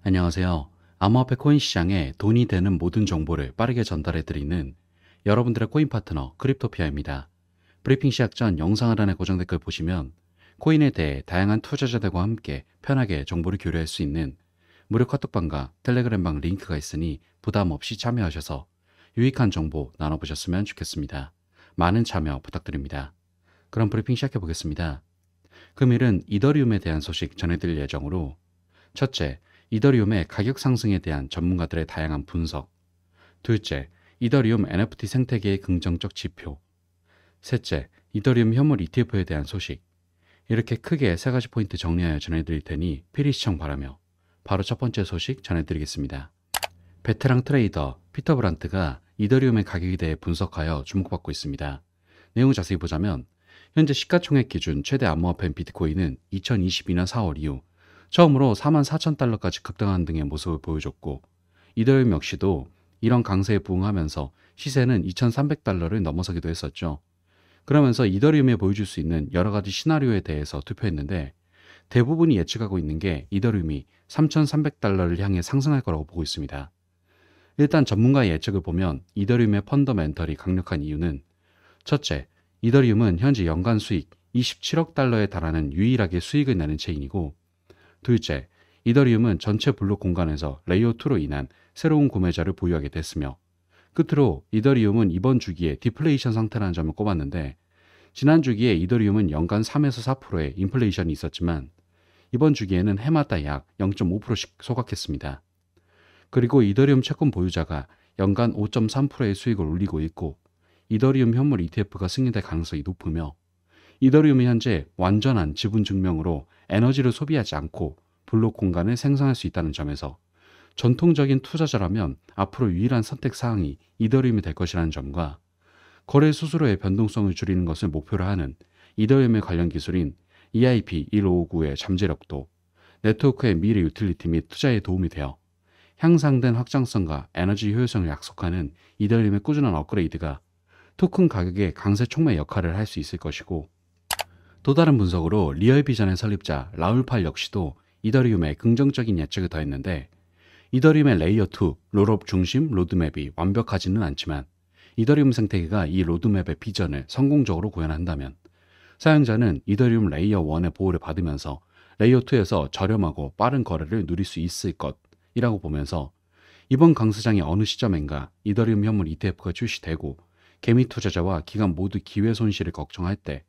안녕하세요. 암호화폐 코인 시장에 돈이 되는 모든 정보를 빠르게 전달해드리는 여러분들의 코인 파트너 크립토피아입니다. 브리핑 시작 전 영상 하단의 고정 댓글 보시면 코인에 대해 다양한 투자자들과 함께 편하게 정보를 교류할 수 있는 무료 카톡방과 텔레그램방 링크가 있으니 부담 없이 참여하셔서 유익한 정보 나눠보셨으면 좋겠습니다. 많은 참여 부탁드립니다. 그럼 브리핑 시작해 보겠습니다. 금일은 이더리움에 대한 소식 전해드릴 예정으로 첫째, 이더리움의 가격 상승에 대한 전문가들의 다양한 분석. 둘째, 이더리움 NFT 생태계의 긍정적 지표. 셋째, 이더리움 현물 ETF에 대한 소식. 이렇게 크게 세 가지 포인트 정리하여 전해드릴 테니 필히 시청 바라며 바로 첫 번째 소식 전해드리겠습니다. 베테랑 트레이더 피터 브란트가 이더리움의 가격에 대해 분석하여 주목받고 있습니다. 내용을 자세히 보자면 현재 시가총액 기준 최대 암호화폐인 비트코인은 2022년 4월 이후 처음으로 44,000달러까지 급등한 등의 모습을 보여줬고 이더리움 역시도 이런 강세에 부응하면서 시세는 2,300달러를 넘어서기도 했었죠. 그러면서 이더리움에 보여줄 수 있는 여러 가지 시나리오에 대해서 투표했는데 대부분이 예측하고 있는 게 이더리움이 3,300달러를 향해 상승할 거라고 보고 있습니다. 일단 전문가의 예측을 보면 이더리움의 펀더멘털이 강력한 이유는 첫째, 이더리움은 현재 연간 수익 27억 달러에 달하는 유일하게 수익을 내는 체인이고 둘째, 이더리움은 전체 블록 공간에서 레이어2로 인한 새로운 구매자를 보유하게 됐으며 끝으로 이더리움은 이번 주기에 디플레이션 상태라는 점을 꼽았는데 지난 주기에 이더리움은 연간 3에서 4%의 인플레이션이 있었지만 이번 주기에는 해마다 약 0.5%씩 소각했습니다. 그리고 이더리움 채권 보유자가 연간 5.3%의 수익을 올리고 있고 이더리움 현물 ETF가 승인될 가능성이 높으며 이더리움이 현재 완전한 지분 증명으로 에너지를 소비하지 않고 블록 공간을 생성할 수 있다는 점에서 전통적인 투자자라면 앞으로 유일한 선택 사항이 이더리움이 될 것이라는 점과 거래 수수료의 변동성을 줄이는 것을 목표로 하는 이더리움의 관련 기술인 EIP1559의 잠재력도 네트워크의 미래 유틸리티 및 투자에 도움이 되어 향상된 확장성과 에너지 효율성을 약속하는 이더리움의 꾸준한 업그레이드가 토큰 가격의 강세 촉매 역할을 할 수 있을 것이고 또 다른 분석으로 리얼비전의 설립자 라울팔 역시도 이더리움에 긍정적인 예측을 더했는데 이더리움의 레이어2 롤업 중심 로드맵이 완벽하지는 않지만 이더리움 생태계가 이 로드맵의 비전을 성공적으로 구현한다면 사용자는 이더리움 레이어1의 보호를 받으면서 레이어2에서 저렴하고 빠른 거래를 누릴 수 있을 것이라고 보면서 이번 강세장이 어느 시점인가 이더리움 현물 ETF가 출시되고 개미 투자자와 기관 모두 기회 손실을 걱정할 때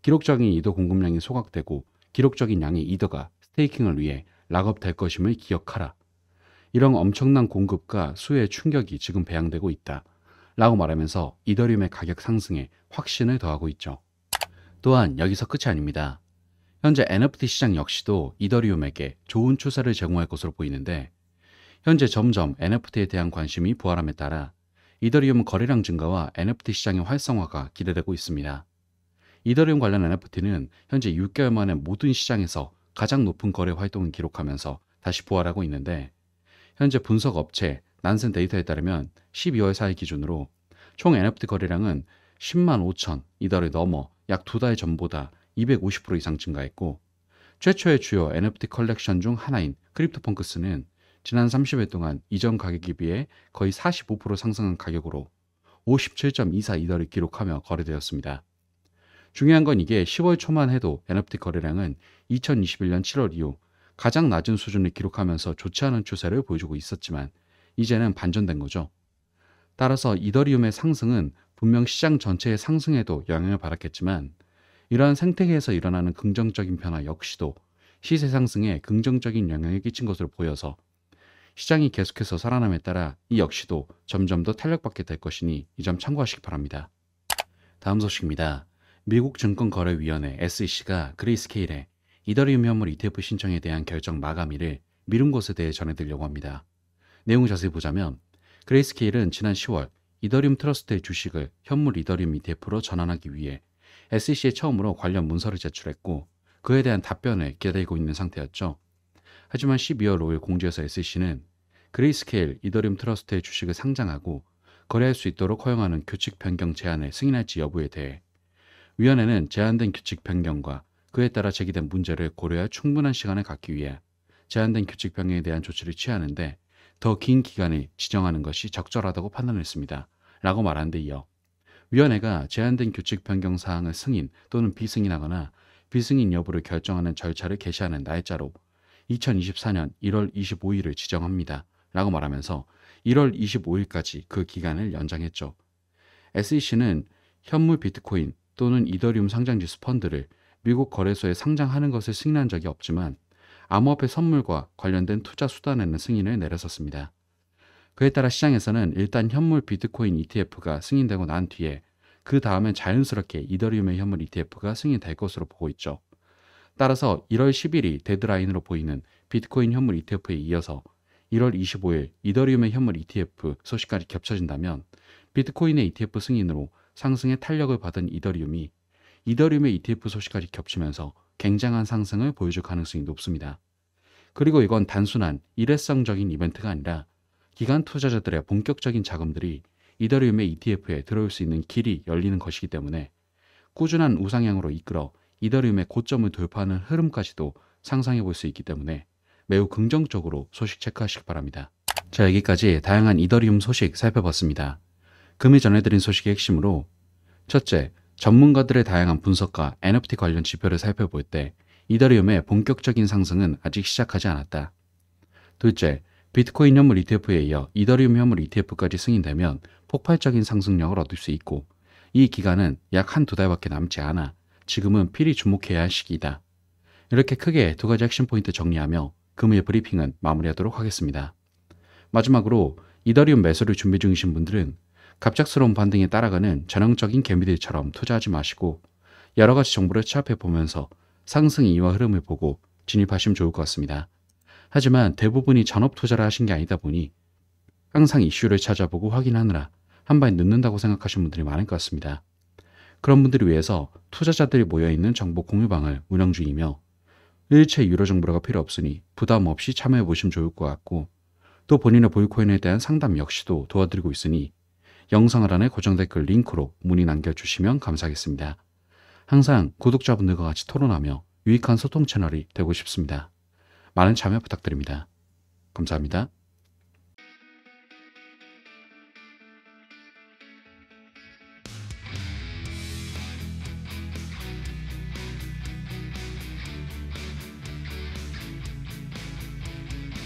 기록적인 이더 공급량이 소각되고 기록적인 양의 이더가 스테이킹을 위해 락업될 것임을 기억하라. 이런 엄청난 공급과 수요의 충격이 지금 배양되고 있다. 라고 말하면서 이더리움의 가격 상승에 확신을 더하고 있죠. 또한 여기서 끝이 아닙니다. 현재 NFT 시장 역시도 이더리움에게 좋은 추세를 제공할 것으로 보이는데 현재 점점 NFT에 대한 관심이 부활함에 따라 이더리움 거래량 증가와 NFT 시장의 활성화가 기대되고 있습니다. 이더리움 관련 NFT는 현재 6개월 만에 모든 시장에서 가장 높은 거래 활동을 기록하면서 다시 부활하고 있는데 현재 분석 업체 난센 데이터에 따르면 12월 4일 기준으로 총 NFT 거래량은 10만 5천 이더를 넘어 약 2달 전보다 250% 이상 증가했고 최초의 주요 NFT 컬렉션 중 하나인 크립토펑크스는 지난 30일 동안 이전 가격에 비해 거의 45% 상승한 가격으로 57.24 이더를 기록하며 거래되었습니다. 중요한 건 이게 10월 초만 해도 NFT 거래량은 2021년 7월 이후 가장 낮은 수준을 기록하면서 좋지 않은 추세를 보여주고 있었지만 이제는 반전된 거죠. 따라서 이더리움의 상승은 분명 시장 전체의 상승에도 영향을 받았겠지만 이러한 생태계에서 일어나는 긍정적인 변화 역시도 시세 상승에 긍정적인 영향을 끼친 것으로 보여서 시장이 계속해서 살아남에 따라 이 역시도 점점 더 탄력받게 될 것이니 이 점 참고하시기 바랍니다. 다음 소식입니다. 미국 증권거래위원회 SEC가 그레이스케일에 이더리움 현물 ETF 신청에 대한 결정 마감일을 미룬 것에 대해 전해드리려고 합니다. 내용을 자세히 보자면 그레이스케일은 지난 10월 이더리움 트러스트의 주식을 현물 이더리움 ETF로 전환하기 위해 SEC에 처음으로 관련 문서를 제출했고 그에 대한 답변을 기다리고 있는 상태였죠. 하지만 12월 5일 공지에서 SEC는 그레이스케일 이더리움 트러스트의 주식을 상장하고 거래할 수 있도록 허용하는 규칙 변경 제안을 승인할지 여부에 대해 위원회는 제한된 규칙 변경과 그에 따라 제기된 문제를 고려할 충분한 시간을 갖기 위해 제한된 규칙 변경에 대한 조치를 취하는데 더 긴 기간을 지정하는 것이 적절하다고 판단했습니다. 라고 말한 데 이어 위원회가 제한된 규칙 변경 사항을 승인 또는 비승인하거나 비승인 여부를 결정하는 절차를 개시하는 날짜로 2024년 1월 25일을 지정합니다. 라고 말하면서 1월 25일까지 그 기간을 연장했죠. SEC는 현물 비트코인 또는 이더리움 상장지수 펀드를 미국 거래소에 상장하는 것을 승인한 적이 없지만 암호화폐 선물과 관련된 투자 수단에는 승인을 내렸었습니다. 그에 따라 시장에서는 일단 현물 비트코인 ETF가 승인되고 난 뒤에 그 다음엔 자연스럽게 이더리움의 현물 ETF가 승인될 것으로 보고 있죠. 따라서 1월 10일이 데드라인으로 보이는 비트코인 현물 ETF에 이어서 1월 25일 이더리움의 현물 ETF 소식까지 겹쳐진다면 비트코인의 ETF 승인으로 상승의 탄력을 받은 이더리움이 이더리움의 ETF 소식까지 겹치면서 굉장한 상승을 보여줄 가능성이 높습니다. 그리고 이건 단순한 일회성적인 이벤트가 아니라 기관 투자자들의 본격적인 자금들이 이더리움의 ETF에 들어올 수 있는 길이 열리는 것이기 때문에 꾸준한 우상향으로 이끌어 이더리움의 고점을 돌파하는 흐름까지도 상상해 볼 수 있기 때문에 매우 긍정적으로 소식 체크하시기 바랍니다. 자, 여기까지 다양한 이더리움 소식 살펴봤습니다. 금일 전해드린 소식의 핵심으로 첫째, 전문가들의 다양한 분석과 NFT 관련 지표를 살펴볼 때 이더리움의 본격적인 상승은 아직 시작하지 않았다. 둘째, 비트코인 현물 ETF에 이어 이더리움 현물 ETF까지 승인되면 폭발적인 상승력을 얻을 수 있고 이 기간은 약 한두 달밖에 남지 않아 지금은 필히 주목해야 할 시기이다. 이렇게 크게 두 가지 핵심 포인트 정리하며 금일 브리핑은 마무리하도록 하겠습니다. 마지막으로 이더리움 매수를 준비 중이신 분들은 갑작스러운 반등에 따라가는 전형적인 개미들처럼 투자하지 마시고 여러 가지 정보를 취합해 보면서 상승 이유와 흐름을 보고 진입하시면 좋을 것 같습니다. 하지만 대부분이 전업 투자를 하신 게 아니다 보니 항상 이슈를 찾아보고 확인하느라 한 발 늦는다고 생각하시는 분들이 많을 것 같습니다. 그런 분들을 위해서 투자자들이 모여있는 정보 공유방을 운영 중이며 일체 유료 정보가 필요 없으니 부담 없이 참여해 보시면 좋을 것 같고 또 본인의 보유코인에 대한 상담 역시도 도와드리고 있으니 영상 하단의 고정 댓글 링크로 문의 남겨주시면 감사하겠습니다. 항상 구독자분들과 같이 토론하며 유익한 소통 채널이 되고 싶습니다. 많은 참여 부탁드립니다. 감사합니다.